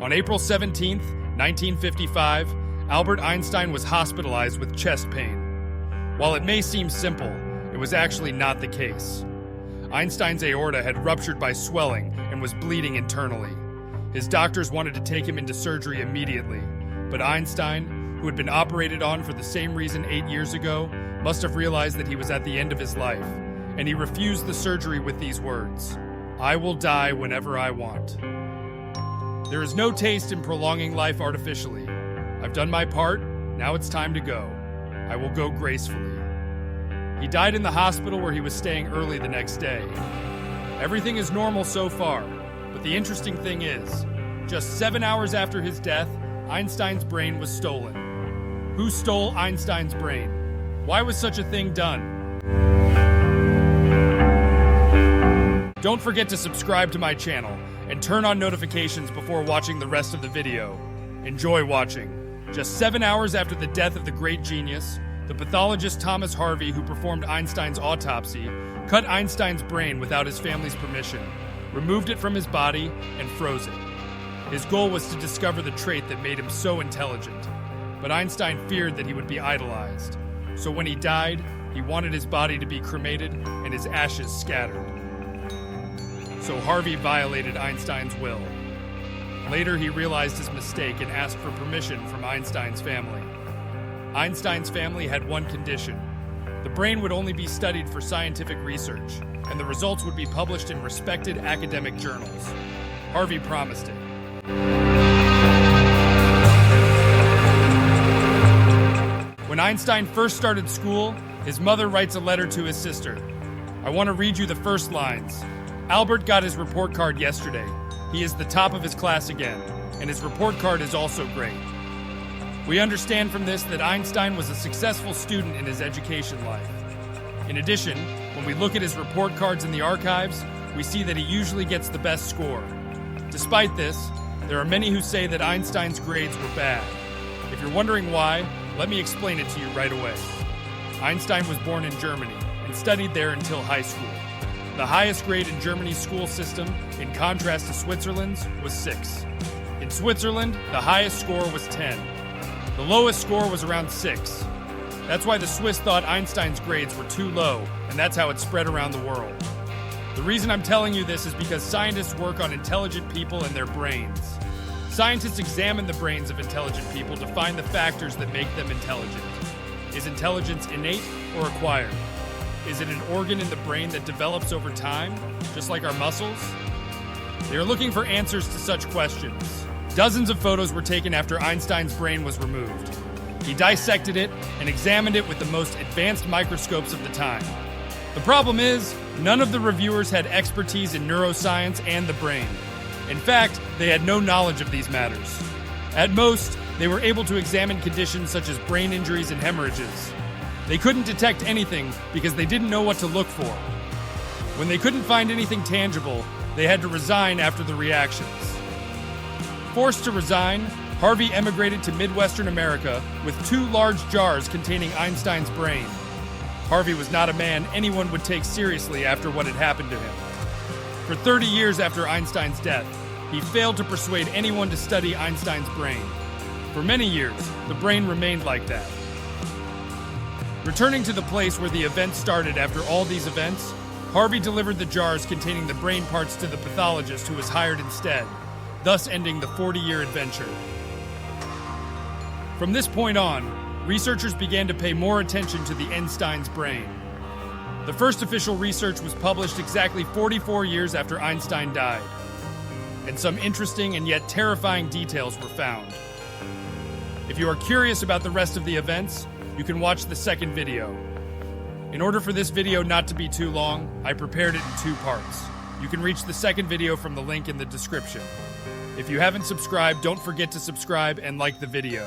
On April 17, 1955, Albert Einstein was hospitalized with chest pain. While it may seem simple, it was actually not the case. Einstein's aorta had ruptured by swelling and was bleeding internally. His doctors wanted to take him into surgery immediately, but Einstein, who had been operated on for the same reason 8 years ago, must have realized that he was at the end of his life, and he refused the surgery with these words: "I will die whenever I want." There is no taste in prolonging life artificially. I've done my part, now it's time to go. I will go gracefully. He died in the hospital where he was staying early the next day. Everything is normal so far, but the interesting thing is, just 7 hours after his death, Einstein's brain was stolen. Who stole Einstein's brain? Why was such a thing done? Don't forget to subscribe to my channel and turn on notifications before watching the rest of the video. Enjoy watching. Just 7 hours after the death of the great genius, the pathologist Thomas Harvey, who performed Einstein's autopsy, cut Einstein's brain without his family's permission, removed it from his body, and froze it. His goal was to discover the trait that made him so intelligent. But Einstein feared that he would be idolized. So when he died, he wanted his body to be cremated and his ashes scattered. So Harvey violated Einstein's will. Later, he realized his mistake and asked for permission from Einstein's family. Einstein's family had one condition: the brain would only be studied for scientific research, and the results would be published in respected academic journals. Harvey promised it. When Einstein first started school, his mother writes a letter to his sister. I want to read you the first lines. Albert got his report card yesterday. He is the top of his class again, and his report card is also great. We understand from this that Einstein was a successful student in his education life. In addition, when we look at his report cards in the archives, we see that he usually gets the best score. Despite this, there are many who say that Einstein's grades were bad. If you're wondering why, let me explain it to you right away. Einstein was born in Germany and studied there until high school. The highest grade in Germany's school system, in contrast to Switzerland's, was 6. In Switzerland, the highest score was 10. The lowest score was around 6. That's why the Swiss thought Einstein's grades were too low, and that's how it spread around the world. The reason I'm telling you this is because scientists work on intelligent people and their brains. Scientists examine the brains of intelligent people to find the factors that make them intelligent. Is intelligence innate or acquired? Is it an organ in the brain that develops over time, just like our muscles? They are looking for answers to such questions. Dozens of photos were taken after Einstein's brain was removed. He dissected it and examined it with the most advanced microscopes of the time. The problem is, none of the reviewers had expertise in neuroscience and the brain. In fact, they had no knowledge of these matters. At most, they were able to examine conditions such as brain injuries and hemorrhages. They couldn't detect anything because they didn't know what to look for. When they couldn't find anything tangible, they had to resign after the reactions. Forced to resign, Harvey emigrated to Midwestern America with 2 large jars containing Einstein's brain. Harvey was not a man anyone would take seriously after what had happened to him. For 30 years after Einstein's death, he failed to persuade anyone to study Einstein's brain. For many years, the brain remained like that. Returning to the place where the event started after all these events, Harvey delivered the jars containing the brain parts to the pathologist who was hired instead, thus ending the 40-year adventure. From this point on, researchers began to pay more attention to the Einstein's brain. The first official research was published exactly 44 years after Einstein died, and some interesting and yet terrifying details were found. If you are curious about the rest of the events, you can watch the second video. In order for this video not to be too long, I prepared it in 2 parts. You can reach the second video from the link in the description. If you haven't subscribed, don't forget to subscribe and like the video.